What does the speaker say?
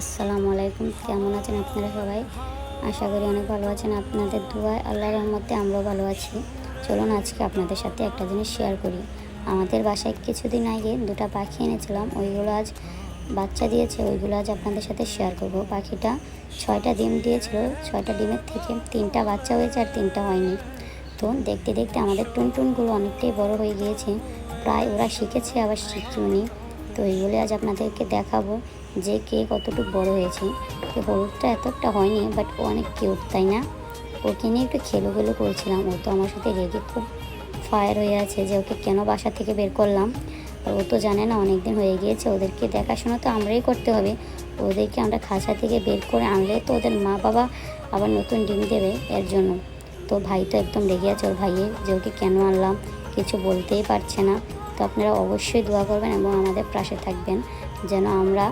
আসসালামু আলাইকুম। কেমন আছেন আপনারা সবাই? আশা করি অনেক ভালো আছেন। আপনাদের দোয়ায় আল্লাহর রহমতে আমরাও ভালো আছি। চলুন আজকে আপনাদের সাথে একটা জিনিস শেয়ার করি। আমাদের বাসায় কিছুদিন আগে 2টা পাখি এনেছিলাম, ওইগুলো আজ বাচ্চা দিয়েছে। ওইগুলো আজ আপনাদের সাথে শেয়ার করব। পাখিটা 6টা ডিম দিয়েছিল, 6টা ডিমের থেকে 3টা বাচ্চা হয়েছে আর 3টা হয়নি। তো দেখতে দেখতে আমাদের টুনটুনগুলো অনেকটাই বড় হয়ে গিয়েছে, প্রায় ওরা শিখেছে আবার শিখিওনি। তো এইগুলো আজ আপনাদেরকে দেখাবো যে কে কতটুকু বড় হয়েছে। তো হলুদটা এতটা হয়নি, বাট ও অনেক কিউট, তাই না? ওকে নিয়ে একটু খেলুগুলো করছিলাম। ও তো আমার সাথে রেগে খুব ফায়ার হয়ে আছে যে ওকে কেন বাসা থেকে বের করলাম। আর ও তো জানে না অনেক দিন হয়ে গিয়েছে, ওদেরকে দেখাশোনা তো আমরাই করতে হবে। ওদেরকে আমরা খাঁচা থেকে বের করে আনলে তো ওদের মা বাবা আবার নতুন ডিম দেবে, এর জন্য। তো ভাই তো একদম রেগে আছে ওর ভাইয়ের, যে ওকে কেন আনলাম, কিছু বলতেই পারছে না। তো আপনারা অবশ্যই দোয়া করবেন এবং আমাদের পাশে থাকবেন যেন আমরা